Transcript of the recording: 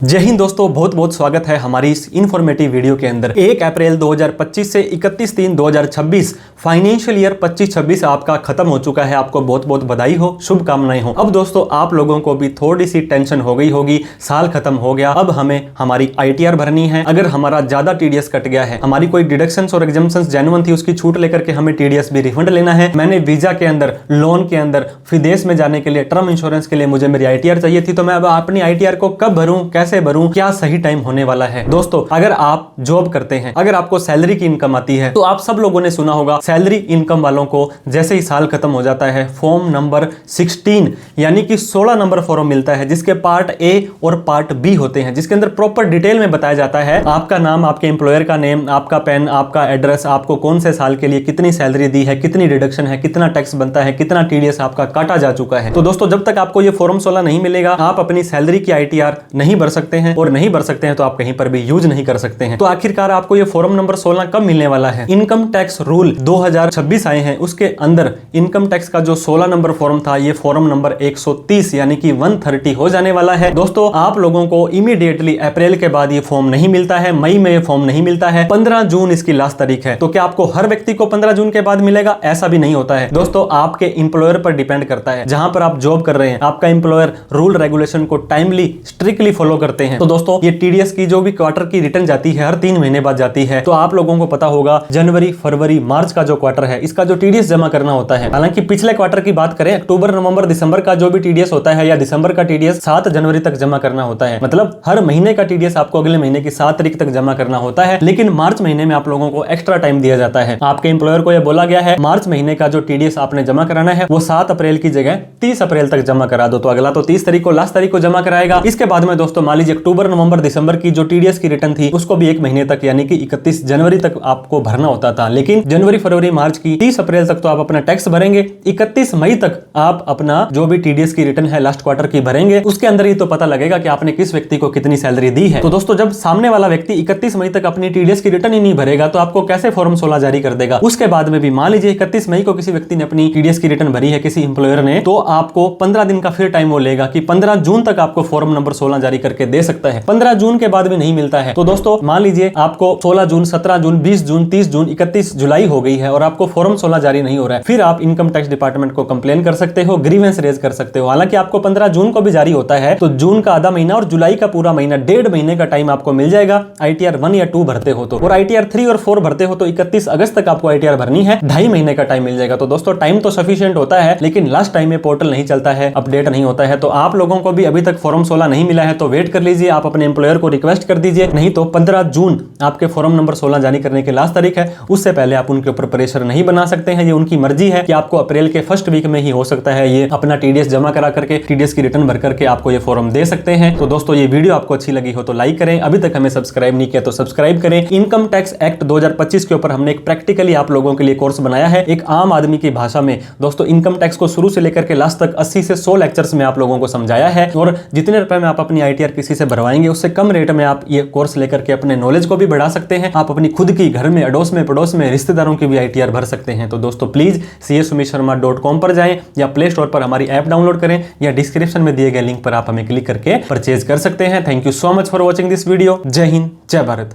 जय हिंद दोस्तों, बहुत बहुत स्वागत है हमारी इस इन्फॉर्मेटिव वीडियो के अंदर। 1 अप्रैल 2025 से 31/3/2026 फाइनेंशियल ईयर 25-26 आपका खत्म हो चुका है। आपको बहुत बहुत बधाई हो, शुभकामनाएं हो। अब दोस्तों आप लोगों को भी थोड़ी सी टेंशन हो गई होगी, साल खत्म हो गया, अब हमें हमारी ITR भरनी है। अगर हमारा ज्यादा TDS कट गया है, हमारी कोई डिडक्शंस और एग्जम्पशंस जेन्युइन थी, उसकी छूट लेकर के हमें TDS भी रिफंड लेना है। मैंने वीजा के अंदर, लोन के अंदर, विदेश में जाने के लिए, टर्म इंश्योरेंस के लिए मुझे मेरी ITR चाहिए थी, तो मैं अब अपनी ITR को कब भरूं, कैसे भरूं, क्या सही टाइम होने वाला है। दोस्तों अगर आप जॉब करते हैं, अगर आपको सैलरी की इनकम आती है, तो आप सब लोगों ने सुना होगा सैलरी इनकम वालों को जैसे ही साल खत्म हो जाता है फॉर्म नंबर 16 यानी कि 16 नंबर फॉर्म मिलता है, जिसके पार्ट A और पार्ट B होते हैं, जिसके अंदर प्रॉपर डिटेल में बताया जाता है आपका नाम, आपके एम्प्लॉयर का नेम, आपका पैन, आपका एड्रेस, आपको कौन से साल के लिए कितनी सैलरी दी है, कितनी डिडक्शन है, कितना टैक्स बनता है, कितना TDS आपका काटा जा चुका है। तो दोस्तों जब तक आपको ये फॉर्म 16 नहीं मिलेगा, आप अपनी सैलरी की ITR नहीं भर सकते हैं, और नहीं भर सकते हैं तो आप कहीं पर भी यूज नहीं कर सकते हैं। तो आखिरकार आपको ये फॉर्म नंबर 16 कब मिलने वाला है? इनकम टैक्स रूल 2026 आए हैं, उसके अंदर इनकम टैक्स का जो 16 नंबर फॉर्म था, ये फॉर्म नंबर 130 यानी कि 130 हो जाने वाला है। दोस्तों आप लोगों को इमीडिएटली अप्रैल के बाद ये फॉर्म नहीं मिलता है, मई में ये फॉर्म नहीं मिलता है, 15 जून इसकी लास्ट तारीख है। तो क्या आपको हर व्यक्ति को 15 जून के बाद मिलेगा? ऐसा भी नहीं होता है दोस्तों, आपके इंप्लॉयर पर डिपेंड करता है। जहां पर आप जॉब कर रहे हैं, आपका इंप्लॉयर रूल रेगुलेशन को टाइमली स्ट्रिक्टली फॉलो करते हैं, तो दोस्तों ये TDS की जो भी क्वार्टर की रिटर्न जाती है, हर 3 महीने बाद जाती है। तो आप लोगों को पता होगा जनवरी, फरवरी, मार्च का जो क्वार्टर है, इसका जो TDS जमा करना होता है, हालांकि पिछले क्वार्टर की बात करें, अक्टूबर, नवंबर, दिसंबर का जो भी TDS होता है, या दिसंबर का TDS 7 जनवरी तक जमा करना होता है। मतलब हर महीने का TDS आपको अगले महीने की 7 तारीख तक जमा करना होता है। लेकिन मार्च महीने में आप लोगों को एक्स्ट्रा टाइम दिया जाता है। आपके एम्प्लॉयर को यह बोला गया है मार्च महीने का जो TDS आपने जमा कराना है, वो 7 अप्रैल की जगह 30 अप्रैल तक जमा करा दो। तो अगला तो 30 तारीख को, लास्ट तारीख को जमा कराएगा। इसके बाद में दोस्तों मान लीजिए अक्टूबर, नवंबर, दिसंबर की जो TDS की रिटर्न थी, उसको भी 1 महीने तक यानी कि 31 जनवरी तक आपको भरना होता था। लेकिन जनवरी, फरवरी, मार्च की 30 अप्रैल तक तो आप अपना टैक्स भरेंगे, 31 मई तक आप अपना जो भी TDS की रिटर्न है लास्ट क्वार्टर की भरेंगे। उसके अंदर ही तो पता लगेगा कि आपने किस व्यक्ति को कितनी सैलरी दी है। तो दोस्तों जब सामने वाला व्यक्ति 31 मई तक अपनी TDS की रिटर्न ही नहीं भरेगा, तो आपको कैसे फॉर्म 16 जारी कर देगा? उसके बाद में भी मान लीजिए 31 मई को किसी व्यक्ति ने अपनी TDS की रिटर्न भरी है, किसी इंप्लॉयर ने, तो आपको 15 दिन का फिर टाइम वो लेगा कि 15 जून तक आपको फॉर्म नंबर 16 जारी करके दे सकता है। 15 जून के बाद भी नहीं मिलता है, तो दोस्तों मान लीजिए आपको 16 जून, 17 जून, 20 जून, 30 जून, 31 जुलाई हो गई है और आपको फॉर्म 16 जारी नहीं हो रहा है, फिर आप इनकम टैक्स डिपार्टमेंट को कंप्लेन कर सकते हो, ग्रीवेंस रेज कर सकते हो। हालांकि आपको 15 जून को भी जारी होता है, तो जून का आधा महीना और जुलाई का पूरा महीना, 1.5 महीने का टाइम आपको मिल जाएगा ITR 1 या 2 भरते हो तो। और ITR 3 और 4 भरते हो तो 31 अगस्त तक आपको ITR भरनी है, 2.5 महीने का टाइम मिल जाएगा। तो दोस्तों टाइम तो सफिशिएंट होता है, लेकिन लास्ट टाइम में पोर्टल नहीं चलता है, अपडेट नहीं होता है। तो आप लोगों को भी अभी तक फॉर्म 16 नहीं मिला है तो वेट कर लीजिए, आप अपने एम्प्लॉयर को रिक्वेस्ट कर दीजिए, नहीं तो 15 जून आपके फॉर्म नंबर 16 जारी करने की लास्ट तारीख है। उससे पहले आप उनके ऊपर प्रेशर नहीं बना सकते हैं, ये उनकी मर्जी है कि आपको अप्रैल के फर्स्ट वीक में ही हो सकता है ये अपना TDS जमा करा करके, TDS की रिटर्न भर करके आपको ये फॉर्म दे सकते हैं। तो दोस्तों ये वीडियो आपको अच्छी लगी हो तो लाइक करें, अभी तक हमें सब्सक्राइब नहीं किया तो सब्सक्राइब करें। इनकम टैक्स एक्ट 2025 के ऊपर हमने एक प्रैक्टिकली आप लोगों के लिए कोर्स बनाया है, एक आम आदमी की भाषा में। दोस्तों इनकम टैक्स को शुरू से लेकर के लास्ट तक 80 से 100 लेक्चर्स में आप लोगों को समझाया है, और जितने रुपए में आप अपनी ITR किसी से भरवाएंगे, उससे कम रेट में आप ये कोर्स लेकर के अपने नॉलेज को भी बढ़ा सकते हैं। आप अपनी खुद की, घर में, अड़ोस में, पड़ोस में, रिश्तेदारों की भी ITR भर सकते हैं। तो दोस्तों प्लीज CASumitSharma.com पर जाएं, या प्ले स्टोर पर हमारी ऐप डाउनलोड करें, या डिस्क्रिप्शन में दिए गए लिंक पर आप हमें क्लिक करके परचेज कर सकते हैं। Thank you so much for watching this video. जय हिंद, जय भारत।